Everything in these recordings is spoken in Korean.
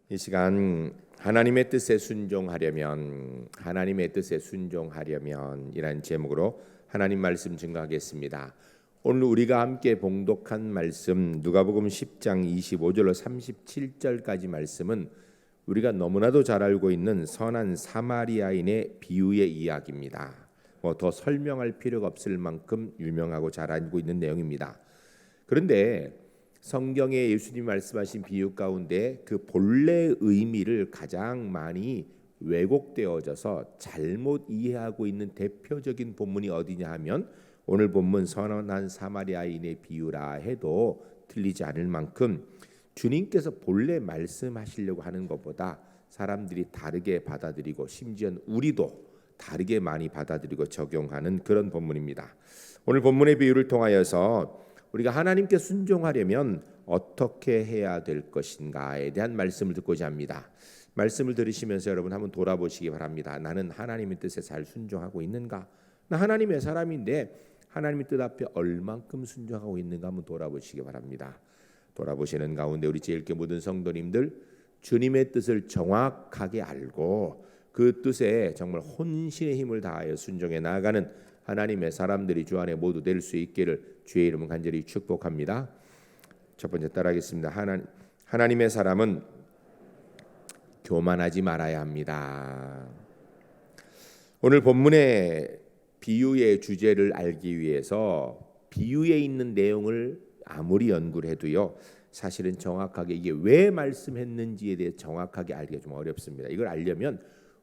이 시간 하나님의 뜻에 순종하려면 이라는 제목으로 하나님 말씀 증거하겠습니다. 오늘 우리가 함께 봉독한 말씀 누가복음 10장 25절로 37절까지 말씀은 우리가 너무나도 잘 알고 있는 선한 사마리아인의 비유의 이야기입니다. 더 설명할 필요가 없을 만큼 유명하고 잘 알고 있는 내용입니다. 그런데 성경에 예수님이 말씀하신 비유 가운데 그 본래 의미를 가장 많이 왜곡되어져서 잘못 이해하고 있는 대표적인 본문이 어디냐 하면 오늘 본문 선한 사마리아인의 비유라 해도 틀리지 않을 만큼 주님께서 본래 말씀하시려고 하는 것보다 사람들이 다르게 받아들이고 심지어는 우리도 다르게 많이 받아들이고 적용하는 그런 본문입니다. 오늘 본문의 비유를 통하여서 우리가 하나님께 순종하려면 어떻게 해야 될 것인가에 대한 말씀을 듣고자 합니다. 말씀을 들으시면서 여러분 한번 돌아보시기 바랍니다. 나는 하나님의 뜻에 잘 순종하고 있는가? 나 하나님의 사람인데 하나님의 뜻 앞에 얼만큼 순종하고 있는가 한번 돌아보시기 바랍니다. 돌아보시는 가운데 우리 제일교회 모든 성도님들 주님의 뜻을 정확하게 알고 그 뜻에 정말 혼신의 힘을 다하여 순종해 나아가는 하나님의 사람들이 주 안에 모두 될 수 있기를 주의 이름으로 간절히 축복합니다. 첫 번째 따라하겠습니다. 하나님의 사람은 교만하지 말아야 합니다. 오늘 본문의 비유의 주제를 알기 위해서 비유에 있는 내용을 아무리 연구를 해도요, 사실은 정확하게 이게 왜 말씀했는지에 대해 정확하게 알기가 좀 어렵습니다. 이걸 알려면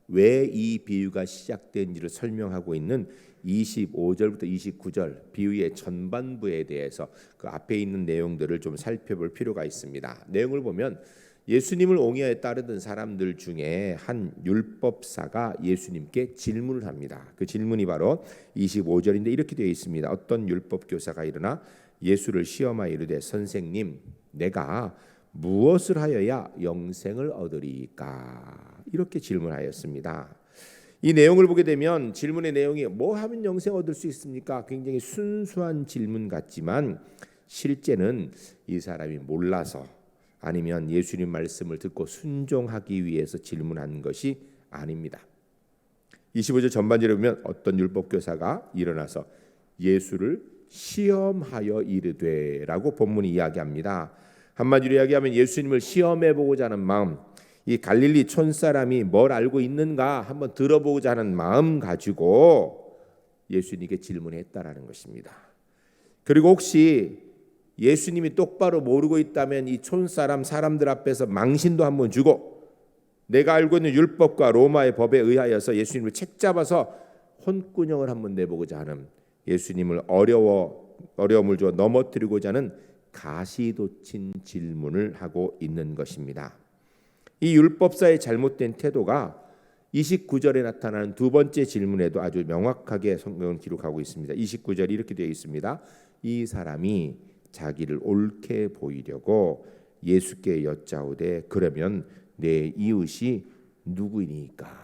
왜 이 비유가 시작된지를 설명하고 있는 25절부터 29절 비유의 전반부에 대해서 그 앞에 있는 내용들을 좀 살펴볼 필요가 있습니다. 내용을 보면 예수님을 옹호에 따르던 사람들 중에 한 율법사가 예수님께 질문을 합니다. 그 질문이 바로 25절인데 이렇게 되어 있습니다. 어떤 율법 교사가 일어나 예수를 시험하여 이르되 선생님, 내가 무엇을 하여야 영생을 얻으리까? 이렇게 질문하였습니다. 이 내용을 보게 되면 질문의 내용이 뭐 하면 영생 얻을 수 있습니까? 굉장히 순수한 질문 같지만 실제는 이 사람이 몰라서 아니면 예수님 말씀을 듣고 순종하기 위해서 질문한 것이 아닙니다. 25절 전반절에 보면 어떤 율법교사가 일어나서 예수를 시험하여 이르되라고 본문이 이야기합니다. 한마디로 이야기하면 예수님을 시험해보고자 하는 마음, 이 갈릴리 촌사람이 뭘 알고 있는가 한번 들어보고자 하는 마음 가지고 예수님께 질문했다라는 것입니다. 그리고 혹시 예수님이 똑바로 모르고 있다면 이 사람들 앞에서 망신도 한번 주고 내가 알고 있는 율법과 로마의 법에 의하여서 예수님을 책잡아서 혼꾸녕을 한번 내보고자 하는 예수님을 어려움을 주어 넘어뜨리고자 하는 가시돋친 질문을 하고 있는 것입니다. 이 율법사의 잘못된 태도가 29절에 나타나는 두 번째 질문에도 아주 명확하게 성경은 기록하고 있습니다. 29절이 이렇게 되어 있습니다. 이 사람이 자기를 옳게 보이려고 예수께 여짜오되 그러면 내 이웃이 누구이니까?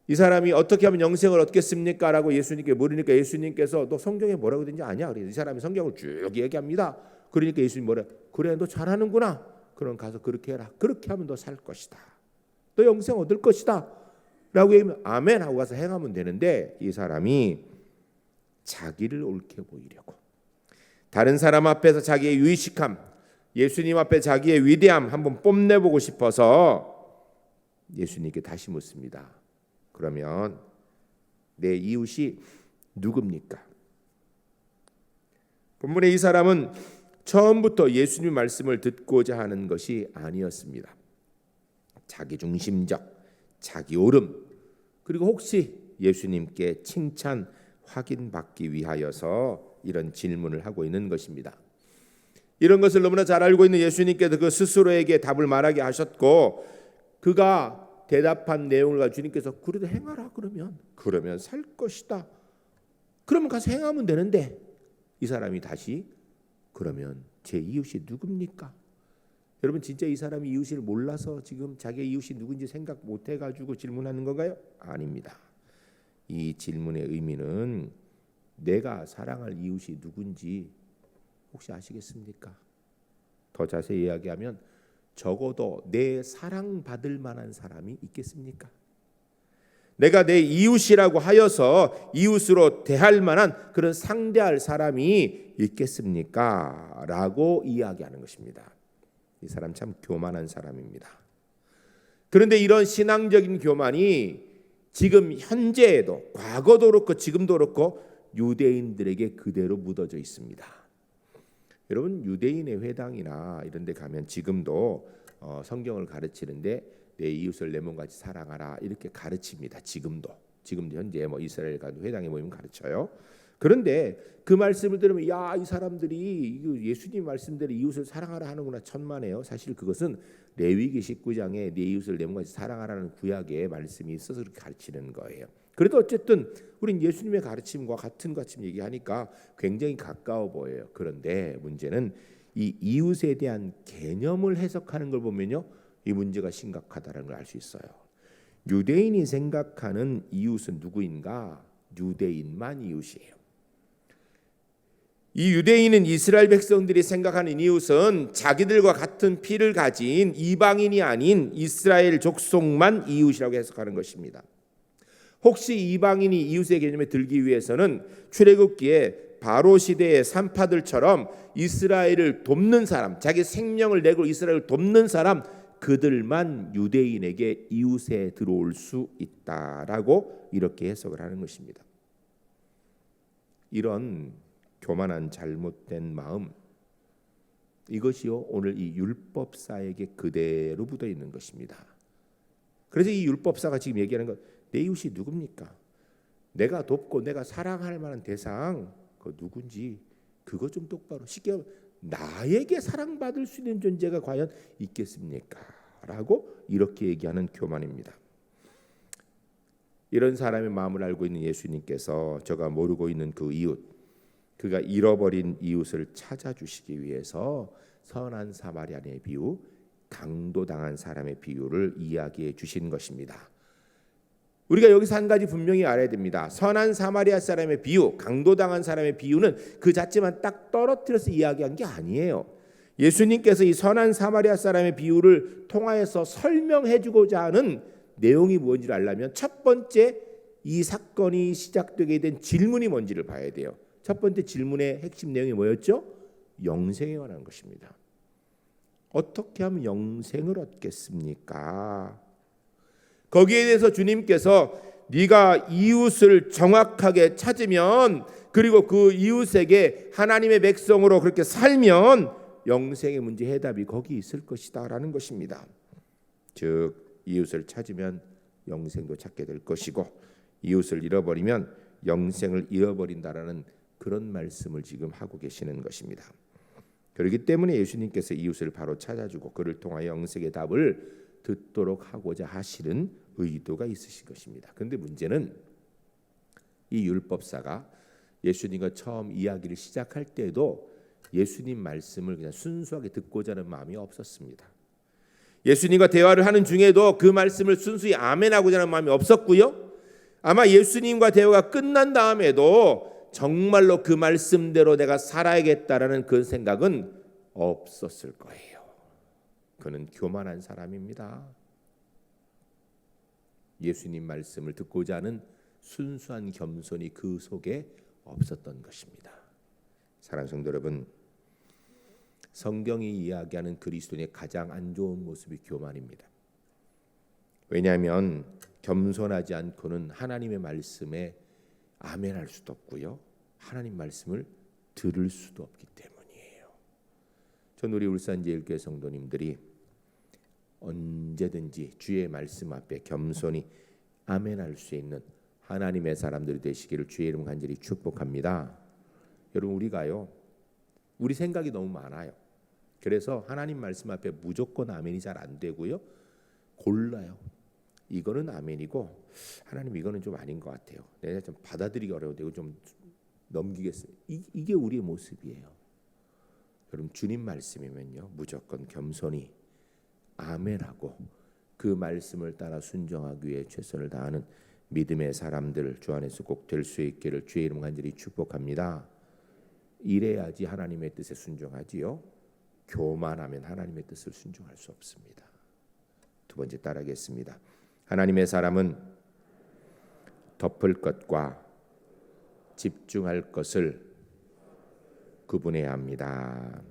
이 사람이 어떻게 하면 영생을 얻겠습니까? 라고 예수님께 물으니까 예수님께서 너 성경에 뭐라고 되는지 아냐? 그래서 이 사람이 성경을 쭉 얘기합니다. 그러니까 예수님 뭐래? 그래 너 잘하는구나. 그럼 가서 그렇게 해라. 그렇게 하면 너 살 것이다. 너 영생 얻을 것이다. 라고 얘기하면 아멘 하고 가서 행하면 되는데 이 사람이 자기를 옳게 보이려고 다른 사람 앞에서 자기의 유의식함, 예수님 앞에 자기의 위대함 한번 뽐내보고 싶어서 예수님께 다시 묻습니다. 그러면 내 이웃이 누굽니까? 본문의 이 사람은 처음부터 예수님 말씀을 듣고자 하는 것이 아니었습니다. 자기중심적, 자기 옳음, 그리고 혹시 예수님께 칭찬 확인받기 위하여서 이런 질문을 하고 있는 것입니다. 이런 것을 너무나 잘 알고 있는 예수님께서 그 스스로에게 답을 말하게 하셨고 그가 대답한 내용을 가지고 주님께서 그래도 행하라 그러면 살 것이다. 그러면 가서 행하면 되는데 이 사람이 다시 그러면 제 이웃이 누굽니까? 여러분 진짜 이 사람이 이웃을 몰라서 지금 자기의 이웃이 누군지 생각 못 해가지고 질문하는 건가요? 아닙니다. 이 질문의 의미는 내가 사랑할 이웃이 누군지 혹시 아시겠습니까? 더 자세히 이야기하면 적어도 내 사랑받을 만한 사람이 있겠습니까? 내가 내 이웃이라고 하여서 이웃으로 대할 만한 그런 상대할 사람이 있겠습니까? 라고 이야기하는 것입니다. 이 사람 참 교만한 사람입니다. 그런데 이런 신앙적인 교만이 지금 현재에도, 과거도 그렇고 지금도 그렇고 유대인들에게 그대로 묻어져 있습니다. 여러분, 유대인의 회당이나 이런 데 가면 지금도 성경을 가르치는데 내 이웃을 내 몸같이 사랑하라 이렇게 가르칩니다. 지금도 현재 이스라엘 가도 회당에 모이면 가르쳐요. 그런데 그 말씀을 들으면 야, 이 사람들이 예수님 말씀대로 이웃을 사랑하라 하는구나, 천만에요. 사실 그것은 레위기 19장에 내 이웃을 내 몸같이 사랑하라는 구약의 말씀이 있어서 그렇게 가르치는 거예요. 그래도 어쨌든 우린 예수님의 가르침과 같은 얘기하니까 굉장히 가까워 보여요. 그런데 문제는 이 이웃에 대한 개념을 해석하는 걸 보면요, 이 문제가 심각하다는 걸 알 수 있어요. 유대인이 생각하는 이웃은 누구인가? 유대인만 이웃이에요. 이 유대인은 이스라엘 백성들이 생각하는 이웃은 자기들과 같은 피를 가진 이방인이 아닌 이스라엘 족속만 이웃이라고 해석하는 것입니다. 혹시 이방인이 이웃의 개념에 들기 위해서는 출애굽기에 바로 시대의 산파들처럼 이스라엘을 돕는 사람, 자기 생명을 내고 이스라엘을 돕는 사람, 그들만 유대인에게 이웃에 들어올 수 있다라고 이렇게 해석을 하는 것입니다. 이런 교만한 잘못된 마음, 이것이요 오늘 이 율법사에게 그대로 묻어 있는 것입니다. 그래서 이 율법사가 지금 얘기하는 것, 내 이웃이 누굽니까? 내가 돕고 내가 사랑할 만한 대상 그 누군지 그거 좀 똑바로, 쉽게 하면 나에게 사랑받을 수 있는 존재가 과연 있겠습니까? 라고 이렇게 얘기하는 교만입니다. 이런 사람의 마음을 알고 있는 예수님께서 저가 모르고 있는 그 이웃, 그가 잃어버린 이웃을 찾아주시기 위해서 선한 사마리아인의 비유, 강도당한 사람의 비유를 이야기해 주신 것입니다. 우리가 여기서 한 가지 분명히 알아야 됩니다. 선한 사마리아 사람의 비유, 강도당한 사람의 비유는 그 자체만 딱 떨어뜨려서 이야기한 게 아니에요. 예수님께서 이 선한 사마리아 사람의 비유를 통하여서 설명해 주고자 하는 내용이 뭔지를 알려면 첫 번째 이 사건이 시작되게 된 질문이 뭔지를 봐야 돼요. 첫 번째 질문의 핵심 내용이 뭐였죠? 영생에 관한 것입니다. 어떻게 하면 영생을 얻겠습니까? 거기에 대해서 주님께서 네가 이웃을 정확하게 찾으면, 그리고 그 이웃에게 하나님의 백성으로 그렇게 살면 영생의 문제 해답이 거기 있을 것이다 라는 것입니다. 즉 이웃을 찾으면 영생도 찾게 될 것이고, 이웃을 잃어버리면 영생을 잃어버린다라는 그런 말씀을 지금 하고 계시는 것입니다. 그렇기 때문에 예수님께서 이웃을 바로 찾아주고 그를 통하여 영생의 답을 듣도록 하고자 하시는 의도가 있으신 것입니다. 그런데 문제는 이 율법사가 예수님과 처음 이야기를 시작할 때도 예수님 말씀을 그냥 순수하게 듣고자 하는 마음이 없었습니다. 예수님과 대화를 하는 중에도 그 말씀을 순수히 아멘하고자 하는 마음이 없었고요. 아마 예수님과 대화가 끝난 다음에도 정말로 그 말씀대로 내가 살아야겠다라는 그 생각은 없었을 거예요. 그는 교만한 사람입니다. 예수님 말씀을 듣고자 하는 순수한 겸손이 그 속에 없었던 것입니다. 사랑하는 성도 여러분, 성경이 이야기하는 그리스도인의 가장 안 좋은 모습이 교만입니다. 왜냐하면 겸손하지 않고는 하나님의 말씀에 아멘할 수도 없고요, 하나님 말씀을 들을 수도 없기 때문이에요. 전 우리 울산제일교회 성도님들이 언제든지 주의 말씀 앞에 겸손히 아멘할 수 있는 하나님의 사람들이 되시기를 주의 이름 간절히 축복합니다. 여러분, 우리 생각이 너무 많아요. 그래서 하나님 말씀 앞에 무조건 아멘이 잘 안 되고요, 골라요. 이거는 아멘이고 하나님 이거는 좀 아닌 것 같아요. 내가 좀 받아들이기 어려운데 이거 좀 넘기겠어요. 이게 우리의 모습이에요. 여러분, 주님 말씀이면요 무조건 겸손히 아멘하고 그 말씀을 따라 순종하기 위해 최선을 다하는 믿음의 사람들 주 안에서 꼭 될 수 있기를 주의 이름 간절히 축복합니다. 이래야지 하나님의 뜻에 순종하지요. 교만하면 하나님의 뜻을 순종할 수 없습니다. 두 번째 따라하겠습니다. 하나님의 사람은 덮을 것과 집중할 것을 구분해야 합니다.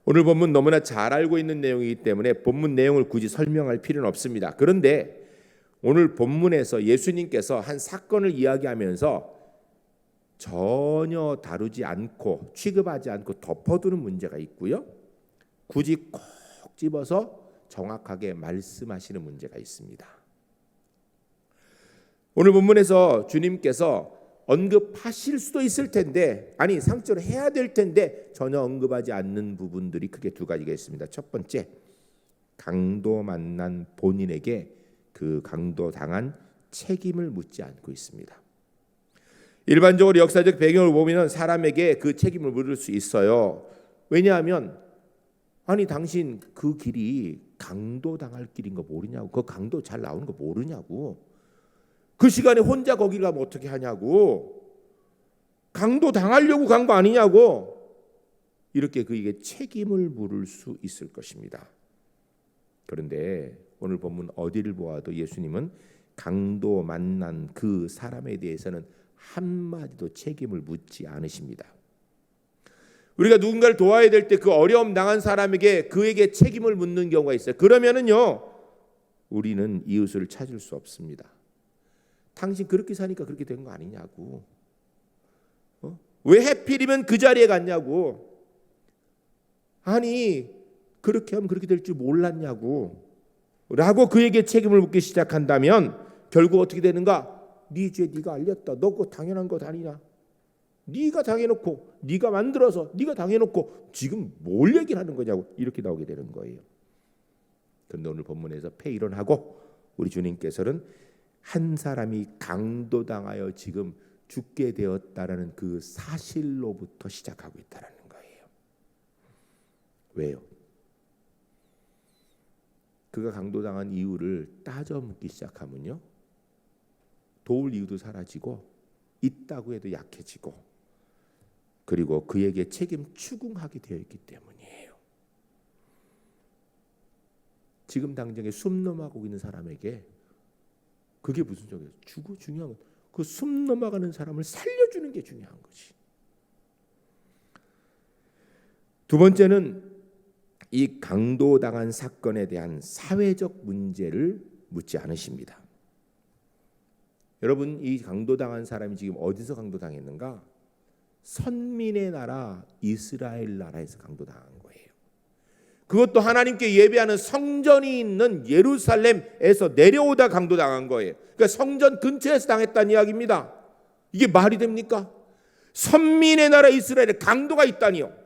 오늘 본문 너무나 잘 알고 있는 내용이기 때문에 본문 내용을 굳이 설명할 필요는 없습니다. 그런데 오늘 본문에서 예수님께서 한 사건을 이야기하면서 전혀 다루지 않고 취급하지 않고 덮어두는 문제가 있고요. 굳이 콕 집어서 정확하게 말씀하시는 문제가 있습니다. 오늘 본문에서 주님께서 언급하실 수도 있을 텐데, 아니 상처를 해야 될 텐데 전혀 언급하지 않는 부분들이 크게 두 가지가 있습니다. 첫 번째, 강도 만난 본인에게 그 강도 당한 책임을 묻지 않고 있습니다. 일반적으로 역사적 배경을 보면 사람에게 그 책임을 물을 수 있어요. 왜냐하면 아니 당신 그 길이 강도 당할 길인 거 모르냐고, 그 강도 잘 나오는 거 모르냐고, 그 시간에 혼자 거기를 가면 어떻게 하냐고, 강도 당하려고 간 거 아니냐고, 이렇게 그에게 책임을 물을 수 있을 것입니다. 그런데 오늘 본문 어디를 보아도 예수님은 강도 만난 그 사람에 대해서는 한마디도 책임을 묻지 않으십니다. 우리가 누군가를 도와야 될 때 그 어려움 당한 사람에게 그에게 책임을 묻는 경우가 있어요. 그러면은요, 우리는 이웃을 찾을 수 없습니다. 당신 그렇게 사니까 그렇게 된 거 아니냐고, 왜 하필이면 그 자리에 갔냐고, 아니 그렇게 하면 그렇게 될 줄 몰랐냐고 라고 그에게 책임을 묻기 시작한다면 결국 어떻게 되는가? 네 죄 네가 알렸다. 너 그거 당연한 거 아니냐? 네가 당해놓고, 네가 만들어서 네가 당해놓고 지금 뭘 얘기를 하는 거냐고, 이렇게 나오게 되는 거예요. 그런데 오늘 본문에서 폐일원하고 우리 주님께서는 한 사람이 강도당하여 지금 죽게 되었다라는 그 사실로부터 시작하고 있다는 거예요. 왜요? 그가 강도당한 이유를 따져 묻기 시작하면요, 도울 이유도 사라지고 있다고 해도 약해지고, 그리고 그에게 책임 추궁하게 되어 있기 때문이에요. 지금 당장에 숨 넘어가고 있는 사람에게 그게 무슨 소리예요? 중요한 건 그 숨 넘어가는 사람을 살려주는 게 중요한 거지. 두 번째는 이 강도당한 사건에 대한 사회적 문제를 묻지 않으십니다. 여러분, 이 강도당한 사람이 지금 어디서 강도당했는가? 선민의 나라 이스라엘 나라에서 강도당한 거예요. 그것도 하나님께 예배하는 성전이 있는 예루살렘에서 내려오다 강도당한 거예요. 그러니까 성전 근처에서 당했다는 이야기입니다. 이게 말이 됩니까? 선민의 나라 이스라엘에 강도가 있다니요.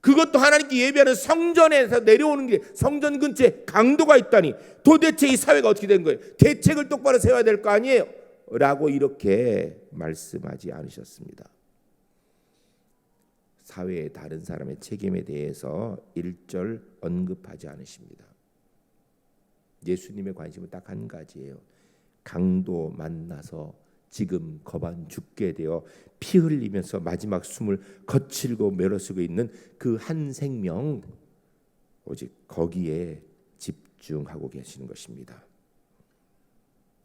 그것도 하나님께 예배하는 성전에서 내려오는 게 성전 근처에 강도가 있다니, 도대체 이 사회가 어떻게 된 거예요? 대책을 똑바로 세워야 될 거 아니에요? 라고 이렇게 말씀하지 않으셨습니다. 사회의 다른 사람의 책임에 대해서 일절 언급하지 않으십니다. 예수님의 관심은 딱 한 가지예요. 강도 만나서 지금 거반 죽게 되어 피 흘리면서 마지막 숨을 거칠고 메어쓰고 있는 그 한 생명, 오직 거기에 집중하고 계시는 것입니다.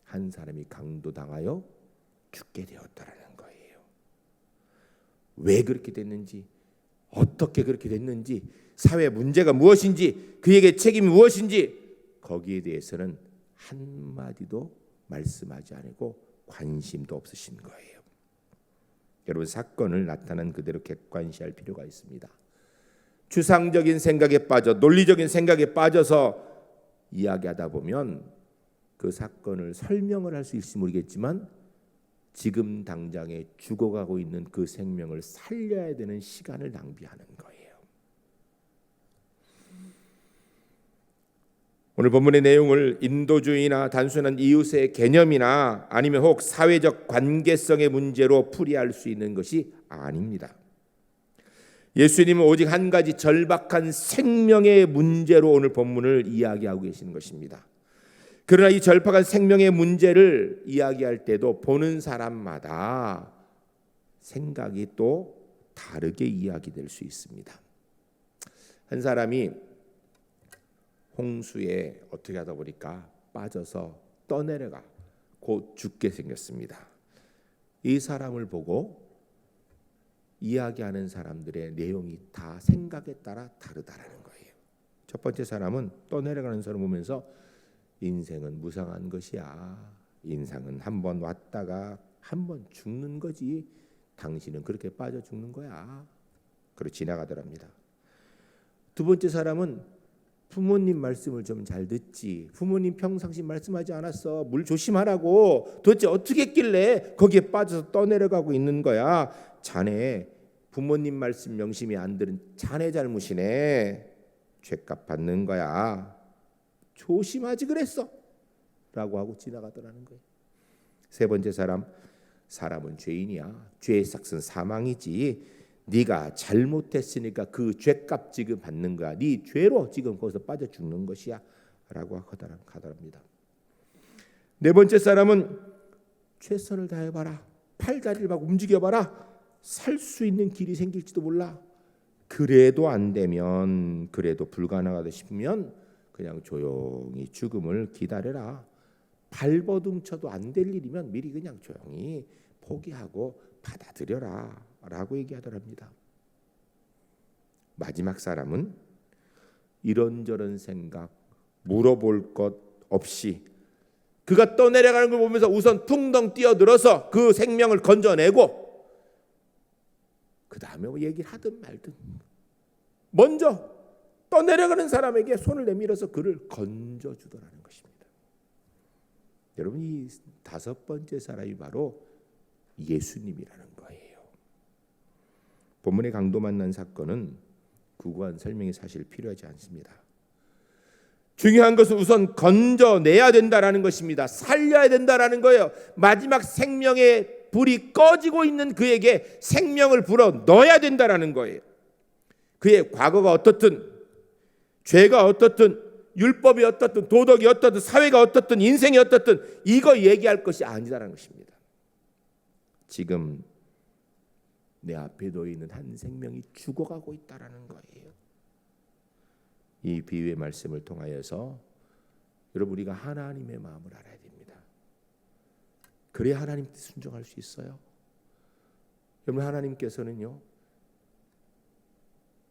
한 사람이 강도당하여 죽게 되었다라는 거예요. 왜 그렇게 됐는지, 어떻게 그렇게 됐는지, 사회 문제가 무엇인지, 그에게 책임이 무엇인지, 거기에 대해서는 한마디도 말씀하지 않고 관심도 없으신 거예요. 여러분, 사건을 나타난 그대로 객관시할 필요가 있습니다. 추상적인 생각에 빠져, 논리적인 생각에 빠져서 이야기하다 보면 그 사건을 설명을 할 수 있을지 모르겠지만 지금 당장에 죽어가고 있는 그 생명을 살려야 되는 시간을 낭비하는 거예요. 오늘 본문의 내용을 인도주의나 단순한 이웃의 개념이나 아니면 혹 사회적 관계성의 문제로 풀이할 수 있는 것이 아닙니다. 예수님은 오직 한 가지 절박한 생명의 문제로 오늘 본문을 이야기하고 계시는 것입니다. 그러나 이 절박한 생명의 문제를 이야기할 때도 보는 사람마다 생각이 또 다르게 이야기될 수 있습니다. 한 사람이 홍수에 어떻게 하다 보니까 빠져서 떠내려가 곧 죽게 생겼습니다. 이 사람을 보고 이야기하는 사람들의 내용이 다 생각에 따라 다르다라는 거예요. 첫 번째 사람은 떠내려가는 사람 보면서 인생은 무상한 것이야. 인생은 한 번 왔다가 한 번 죽는 거지. 당신은 그렇게 빠져 죽는 거야. 그렇게 지나가더랍니다. 두 번째 사람은 부모님 말씀을 좀 잘 듣지. 부모님 평상시 말씀하지 않았어. 물 조심하라고. 도대체 어떻게 했길래 거기에 빠져서 떠내려가고 있는 거야. 자네 부모님 말씀 명심이 안 들은 자네 잘못이네. 죄값 받는 거야. 조심하지 그랬어. 라고 하고 지나가더라는 거예요. 세 번째 사람은 죄인이야. 죄의 삭은 사망이지. 네가 잘못했으니까 그 죄값 지금 받는 거야. 네 죄로 지금 거기서 빠져 죽는 것이야. 라고 하더랍니다. 네 번째 사람은 최선을 다해봐라. 팔다리를 막 움직여봐라. 살 수 있는 길이 생길지도 몰라. 그래도 안 되면, 그래도 불가능하다 싶으면 그냥 조용히 죽음을 기다려라. 발버둥 쳐도 안 될 일이면 미리 그냥 조용히 포기하고 받아들여라 라고 얘기하더랍니다. 마지막 사람은 이런저런 생각 물어볼 것 없이 그가 떠내려가는 걸 보면서 우선 퉁덩 뛰어들어서 그 생명을 건져내고 그 다음에 뭐 얘기를 하든 말든 먼저 떠내려가는 사람에게 손을 내밀어서 그를 건져주더라는 것입니다. 여러분, 이 다섯 번째 사람이 바로 예수님이라는 거예요. 본문의 강도 만난 사건은 구구한 설명이 사실 필요하지 않습니다. 중요한 것은 우선 건져내야 된다라는 것입니다. 살려야 된다라는 거예요. 마지막 생명의 불이 꺼지고 있는 그에게 생명을 불어 넣어야 된다라는 거예요. 그의 과거가 어떻든, 죄가 어떻든, 율법이 어떻든, 도덕이 어떻든, 사회가 어떻든, 인생이 어떻든 이거 얘기할 것이 아니다라는 것입니다. 지금 내 앞에 놓여 있는 한 생명이 죽어가고 있다라는 거예요. 이 비유의 말씀을 통하여서 여러분, 우리가 하나님의 마음을 알아야 됩니다. 그래야 하나님께 순종할 수 있어요. 여러분, 하나님께서는요,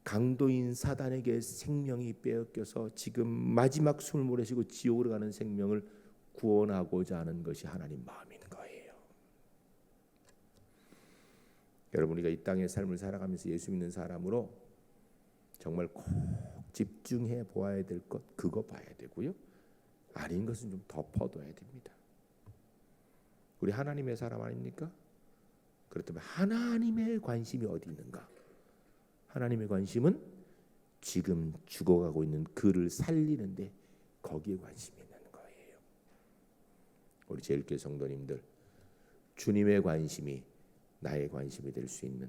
강도인 사단에게 생명이 빼앗겨서 지금 마지막 숨을 몰아쉬고 지옥으로 가는 생명을 구원하고자 하는 것이 하나님 마음인 거예요. 여러분, 우리가 이 땅의 삶을 살아가면서 예수 믿는 사람으로 정말 꼭 집중해 보아야 될 것, 그거 봐야 되고요. 아닌 것은 좀 덮어둬야 됩니다. 우리 하나님의 사람 아닙니까? 그렇다면 하나님의 관심이 어디 있는가? 하나님의 관심은 지금 죽어가고 있는 그를 살리는데 거기에 관심이 있는 거예요. 우리 제일교회 성도님들, 주님의 관심이 나의 관심이 될 수 있는,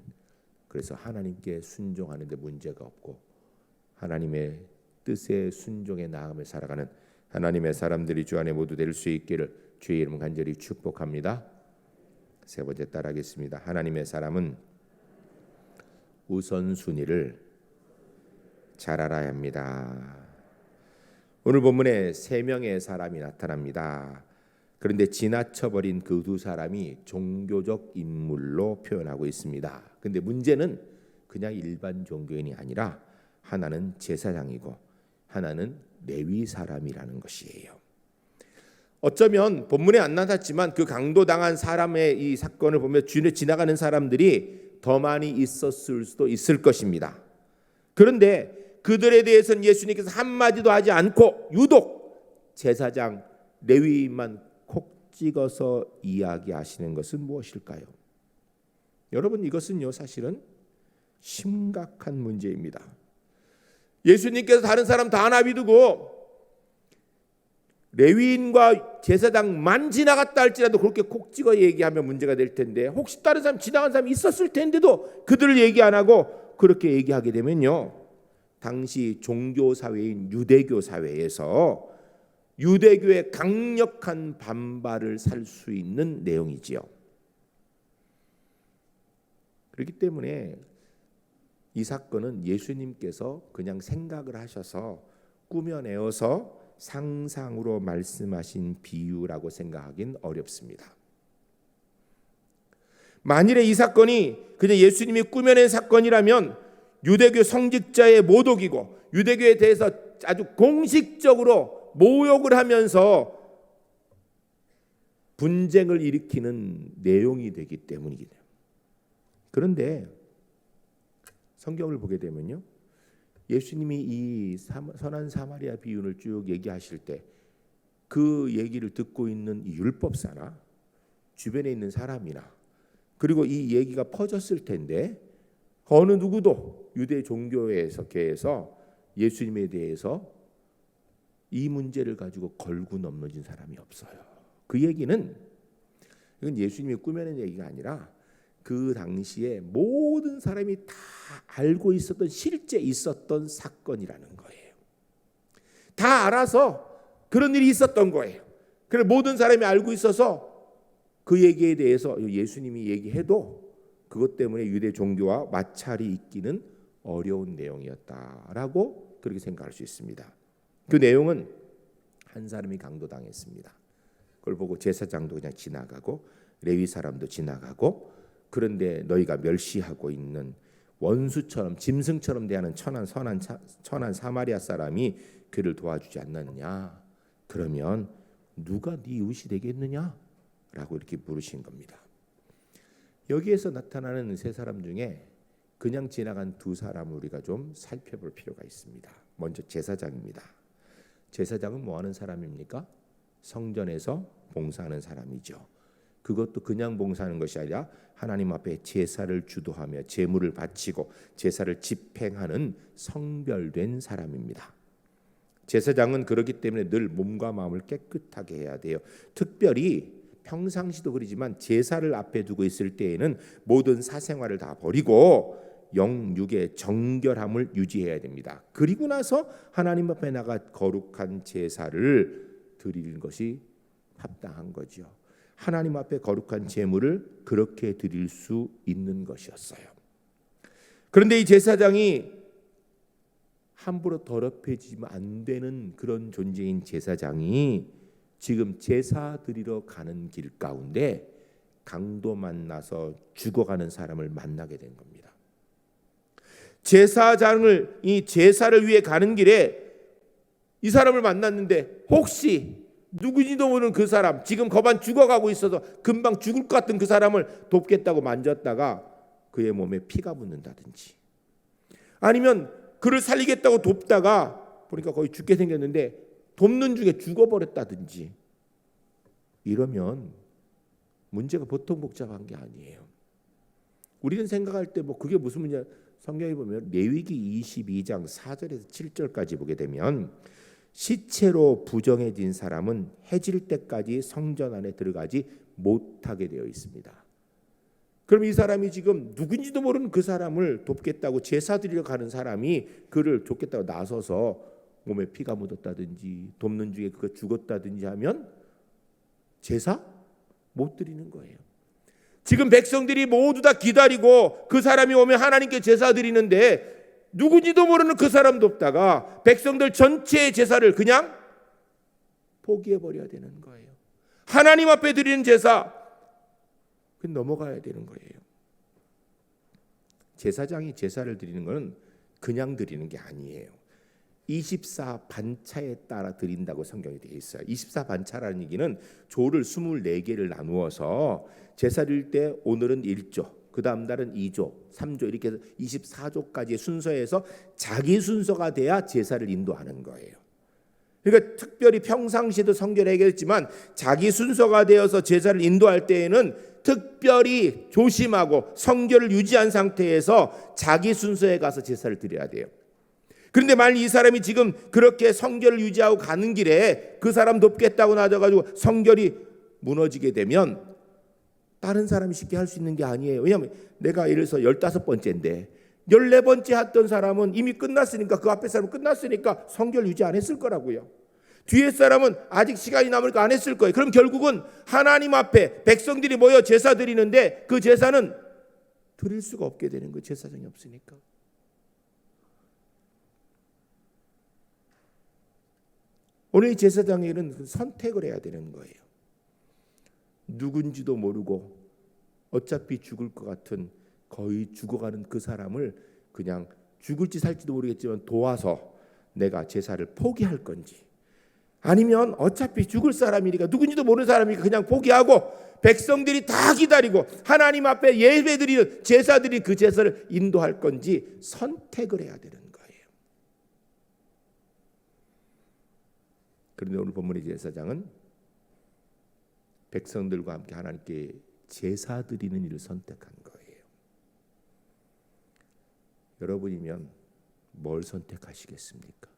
그래서 하나님께 순종하는 데 문제가 없고 하나님의 뜻에 순종해 나아가며 살아가는 하나님의 사람들이 주 안에 모두 될 수 있기를 주의 이름 간절히 축복합니다. 세 번째 따라하겠습니다. 하나님의 사람은 우선순위를 잘 알아야 합니다. 오늘 본문에 세 명의 사람이 나타납니다. 그런데 지나쳐버린 그 두 사람이 종교적 인물로 표현하고 있습니다. 그런데 문제는 그냥 일반 종교인이 아니라 하나는 제사장이고 하나는 레위 사람이라는 것이에요. 어쩌면 본문에 안 나타났지만 그 강도당한 사람의 이 사건을 보면 주변에 지나가는 사람들이 더 많이 있었을 수도 있을 것입니다. 그런데 그들에 대해서는 예수님께서 한마디도 하지 않고 유독 제사장 레위인만 콕 찍어서 이야기하시는 것은 무엇일까요? 여러분, 이것은요 사실은 심각한 문제입니다. 예수님께서 다른 사람 다 나비두고 레위인과 제사장만 지나갔다 할지라도 그렇게 콕 찍어 얘기하면 문제가 될 텐데, 혹시 다른 사람 지나간 사람이 있었을 텐데도 그들을 얘기 안 하고 그렇게 얘기하게 되면요, 당시 종교 사회인 유대교 사회에서 유대교의 강력한 반발을 살 수 있는 내용이지요. 그렇기 때문에 이 사건은 예수님께서 그냥 생각을 하셔서 꾸며내어서 상상으로 말씀하신 비유라고 생각하긴 어렵습니다. 만일에 이 사건이 그냥 예수님이 꾸며낸 사건이라면 유대교 성직자의 모독이고 유대교에 대해서 아주 공식적으로 모욕을 하면서 분쟁을 일으키는 내용이 되기 때문이기도 해요. 그런데 성경을 보게 되면요, 예수님이 이 선한 사마리아 비유를 쭉 얘기하실 때 그 얘기를 듣고 있는 율법사나 주변에 있는 사람이나 그리고 이 얘기가 퍼졌을 텐데 어느 누구도 유대 종교에서 예수님에 대해서 이 문제를 가지고 걸고 넘어진 사람이 없어요. 그 얘기는 이건 예수님이 꾸며낸 얘기가 아니라 그 당시에 모든 사람이 다 알고 있었던 실제 있었던 사건이라는 거예요. 다 알아서 그런 일이 있었던 거예요. 그래서 모든 사람이 알고 있어서 그 얘기에 대해서 예수님이 얘기해도 그것 때문에 유대 종교와 마찰이 있기는 어려운 내용이었다라고 그렇게 생각할 수 있습니다. 그 내용은 한 사람이 강도당했습니다. 그걸 보고 제사장도 그냥 지나가고 레위 사람도 지나가고, 그런데 너희가 멸시하고 있는 원수처럼 짐승처럼 대하는 선한 사마리아 사람이 그를 도와주지 않느냐? 그러면 누가 네 이웃이 되겠느냐? 라고 이렇게 물으신 겁니다. 여기에서 나타나는 세 사람 중에 그냥 지나간 두 사람을 우리가 좀 살펴볼 필요가 있습니다. 먼저 제사장입니다. 제사장은 뭐 하는 사람입니까? 성전에서 봉사하는 사람이죠. 그것도 그냥 봉사하는 것이 아니라 하나님 앞에 제사를 주도하며 제물을 바치고 제사를 집행하는 성별된 사람입니다. 제사장은 그렇기 때문에 늘 몸과 마음을 깨끗하게 해야 돼요. 특별히 평상시도 그러지만 제사를 앞에 두고 있을 때에는 모든 사생활을 다 버리고 영육의 정결함을 유지해야 됩니다. 그리고 나서 하나님 앞에 나가 거룩한 제사를 드리는 것이 합당한 거죠. 하나님 앞에 거룩한 제물을 그렇게 드릴 수 있는 것이었어요. 그런데 이 제사장이 함부로 더럽혀지면 안 되는 그런 존재인 제사장이 지금 제사 드리러 가는 길 가운데 강도 만나서 죽어가는 사람을 만나게 된 겁니다. 제사장을 이 제사를 위해 가는 길에 이 사람을 만났는데 혹시 누구지도 모르는 그 사람, 지금 거반 죽어가고 있어서 금방 죽을 것 같은 그 사람을 돕겠다고 만졌다가 그의 몸에 피가 묻는다든지, 아니면 그를 살리겠다고 돕다가 보니까 거의 죽게 생겼는데 돕는 중에 죽어버렸다든지, 이러면 문제가 보통 복잡한 게 아니에요. 우리는 생각할 때 뭐 그게 무슨 문제야? 성경에 보면 레위기 22장 4절에서 7절까지 보게 되면 시체로 부정해진 사람은 해질 때까지 성전 안에 들어가지 못하게 되어 있습니다. 그럼 이 사람이 지금 누군지도 모르는 그 사람을 돕겠다고 제사 드리러 가는 사람이 그를 돕겠다고 나서서 몸에 피가 묻었다든지 돕는 중에 그가 죽었다든지 하면 제사 못 드리는 거예요. 지금 백성들이 모두 다 기다리고 그 사람이 오면 하나님께 제사 드리는데 누군지도 모르는 그 사람 돕다가 백성들 전체의 제사를 그냥 포기해버려야 되는 거예요. 하나님 앞에 드리는 제사 넘어가야 되는 거예요. 제사장이 제사를 드리는 것은 그냥 드리는 게 아니에요. 24반차에 따라 드린다고 성경에 되어 있어요. 24반차라는 얘기는 조를 24개를 나누어서 제사 드릴 때 오늘은 1조, 그 다음 날은 2조, 3조 이렇게 해서 24조까지의 순서에서 자기 순서가 돼야 제사를 인도하는 거예요. 그러니까 특별히 평상시에도 성경에 얘기했지만 자기 순서가 되어서 제사를 인도할 때에는 특별히 조심하고 성결을 유지한 상태에서 자기 순서에 가서 제사를 드려야 돼요. 그런데 만약 이 사람이 지금 그렇게 성결을 유지하고 가는 길에 그 사람 돕겠다고 나져가지고 성결이 무너지게 되면 다른 사람이 쉽게 할 수 있는 게 아니에요. 왜냐하면 내가 예를 들어서 15번째인데 14번째 했던 사람은 이미 끝났으니까, 그 앞에 사람은 끝났으니까 성결 유지 안 했을 거라고요. 뒤에 사람은 아직 시간이 남으니까 안 했을 거예요. 그럼 결국은 하나님 앞에 백성들이 모여 제사 드리는데 그 제사는 드릴 수가 없게 되는 거예요. 제사장이 없으니까. 오늘 이 제사장의 일은 선택을 해야 되는 거예요. 누군지도 모르고 어차피 죽을 것 같은 거의 죽어가는 그 사람을 그냥 죽을지 살지도 모르겠지만 도와서 내가 제사를 포기할 건지, 아니면 어차피 죽을 사람이니까 누군지도 모르는 사람이니까 그냥 포기하고 백성들이 다 기다리고 하나님 앞에 예배드리는 제사들이 그 제사를 인도할 건지 선택을 해야 되는 거예요. 그런데 오늘 본문의 제사장은 백성들과 함께 하나님께 제사 드리는 일을 선택한 거예요. 여러분이면 뭘 선택하시겠습니까?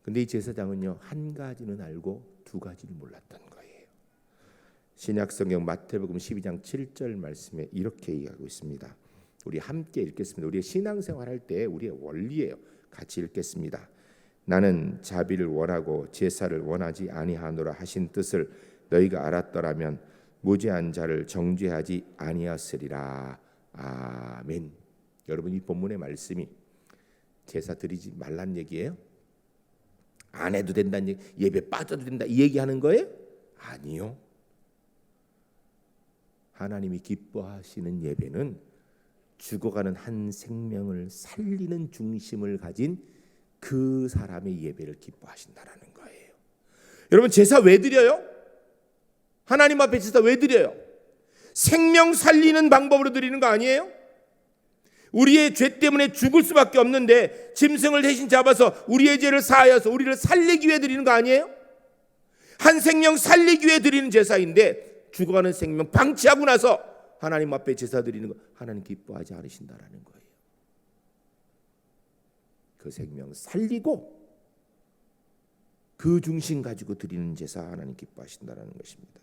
근데 이 제사장은요, 한 가지는 알고 두 가지를 몰랐던 거예요. 신약성경 마태복음 12장 7절 말씀에 이렇게 얘기하고 있습니다. 우리 함께 읽겠습니다. 우리의 신앙생활 할 때 우리의 원리예요. 같이 읽겠습니다. 나는 자비를 원하고 제사를 원하지 아니하노라 하신 뜻을 너희가 알았더라면 무죄한 자를 정죄하지 아니하으리라. 아멘. 여러분, 이 본문의 말씀이 제사 드리지 말란 얘기예요? 안 해도 된다는 얘기, 예배 빠져도 된다 이 얘기하는 거예요? 아니요. 하나님이 기뻐하시는 예배는 죽어가는 한 생명을 살리는 중심을 가진 그 사람의 예배를 기뻐하신다라는 거예요. 여러분, 제사 왜 드려요? 하나님 앞에 제사 왜 드려요? 생명 살리는 방법으로 드리는 거 아니에요? 우리의 죄 때문에 죽을 수밖에 없는데 짐승을 대신 잡아서 우리의 죄를 사하여서 우리를 살리기 위해 드리는 거 아니에요? 한 생명 살리기 위해 드리는 제사인데 죽어가는 생명 방치하고 나서 하나님 앞에 제사 드리는 거 하나님 기뻐하지 않으신다라는 거예요. 그 생명 살리고 그 중심 가지고 드리는 제사 하나님 기뻐하신다라는 것입니다.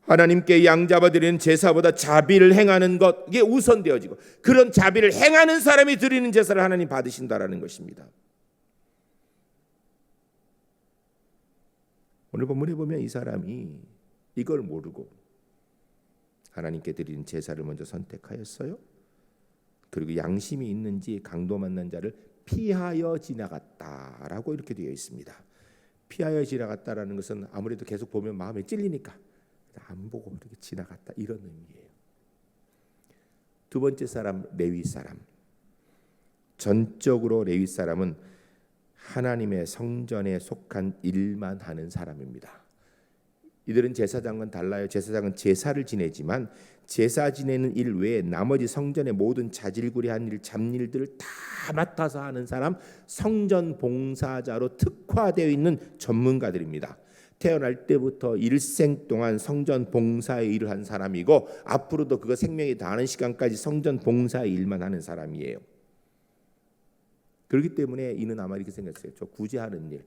하나님께 양잡아 드리는 제사보다 자비를 행하는 것, 이게 우선되어지고 그런 자비를 행하는 사람이 드리는 제사를 하나님 받으신다라는 것입니다. 오늘 본문에 보면 이 사람이 이걸 모르고 하나님께 드리는 제사를 먼저 선택하였어요. 그리고 양심이 있는지 강도 만난 자를 피하여 지나갔다라고 이렇게 되어 있습니다. 피하여 지나갔다라는 것은 아무래도 계속 보면 마음에 찔리니까 안 보고 이렇게 지나갔다 이런 의미예요. 두 번째 사람, 레위 사람. 전적으로 레위 사람은 하나님의 성전에 속한 일만 하는 사람입니다. 이들은 제사장과는 달라요. 제사장은 제사를 지내지만 제사 지내는 일 외에 나머지 성전의 모든 자질구레한 일, 잡일들을 다 맡아서 하는 사람, 성전 봉사자로 특화되어 있는 전문가들입니다. 태어날 때부터 일생 동안 성전 봉사의 일을 한 사람이고 앞으로도 그가 생명이 다하는 시간까지 성전 봉사의 일만 하는 사람이에요. 그렇기 때문에 이는 아마 이렇게 생겼어요. 저 구제하는 일,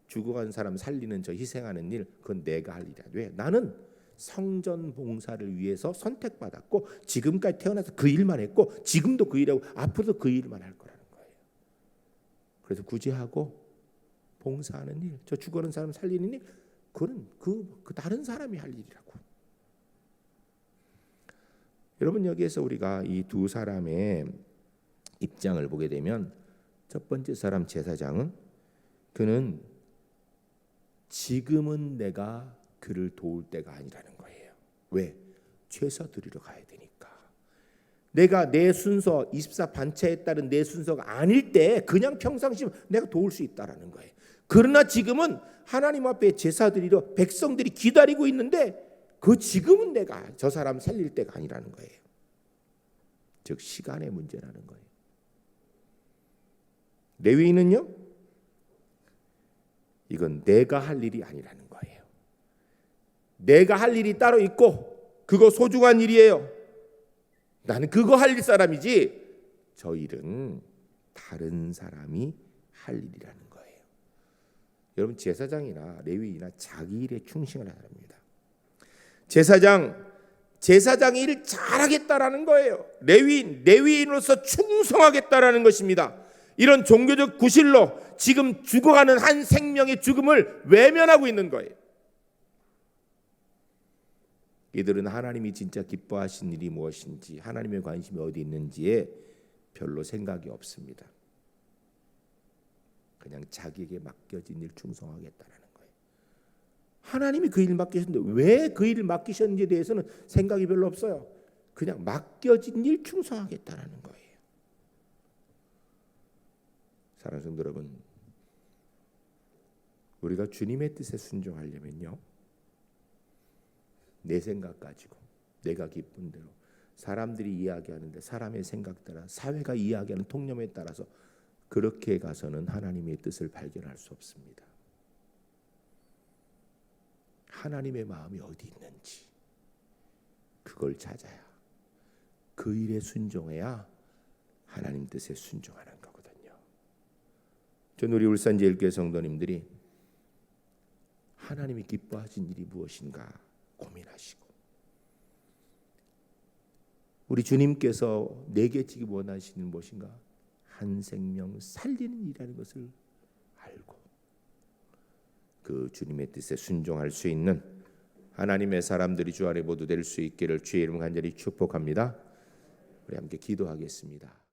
죽어간 사람 살리는 저 희생하는 일, 그건 내가 할 일이야. 왜? 나는 성전 봉사를 위해서 선택받았고 지금까지 태어나서 그 일만 했고 지금도 그 일하고 앞으로도 그 일만 할 거라는 거예요. 그래서 구제하고 봉사하는 일, 저 죽어가는 사람 살리는 일, 그건 그 다른 사람이 할 일이라고. 여러분, 여기에서 우리가 이 두 사람의 입장을 보게 되면 첫 번째 사람 제사장은 그는 지금은 내가 그를 도울 때가 아니라는 거예요. 왜? 제사 드리러 가야 되니까. 내가 내 순서 24 반차에 따른 내 순서가 아닐 때 그냥 평상시 내가 도울 수 있다라는 거예요. 그러나 지금은 하나님 앞에 제사 드리러 백성들이 기다리고 있는데 그 지금은 내가 저 사람 살릴 때가 아니라는 거예요. 즉 시간의 문제라는 거예요. 레위인은요, 이건 내가 할 일이 아니라는 거예요. 내가 할 일이 따로 있고 그거 소중한 일이에요. 나는 그거 할 사람이지 저 일은 다른 사람이 할 일이라는 거예요. 여러분, 제사장이나 레위인이나 자기 일에 충실하는 사람입니다. 제사장이 일 잘하겠다라는 거예요. 레위인으로서 충성하겠다라는 것입니다. 이런 종교적 구실로 지금 죽어가는 한 생명의 죽음을 외면하고 있는 거예요. 이들은 하나님이 진짜 기뻐하신 일이 무엇인지, 하나님의 관심이 어디 있는지에 별로 생각이 없습니다. 그냥 자기에게 맡겨진 일 충성하겠다라는 거예요. 하나님이 그 일 맡기셨는데 왜 그 일을 맡기셨는지에 대해서는 생각이 별로 없어요. 그냥 맡겨진 일 충성하겠다라는 거예요. 사랑하는 성도 여러분, 우리가 주님의 뜻에 순종하려면요, 내 생각 가지고 내가 기쁜 대로 사람들이 이야기하는데 사람의 생각 따라 사회가 이야기하는 통념에 따라서 그렇게 가서는 하나님의 뜻을 발견할 수 없습니다. 하나님의 마음이 어디 있는지 그걸 찾아야, 그 일에 순종해야 하나님 뜻에 순종하는 거거든요. 전 우리 울산제일교회 성도님들이 하나님이 기뻐하신 일이 무엇인가 고민하시고, 우리 주님께서 내게 지기 원하시는 무엇인가, 한 생명 살리는 일이라는 것을 알고 그 주님의 뜻에 순종할 수 있는 하나님의 사람들이 주 안에 모두 될 수 있기를 주의 이름 간절히 축복합니다. 우리 함께 기도하겠습니다.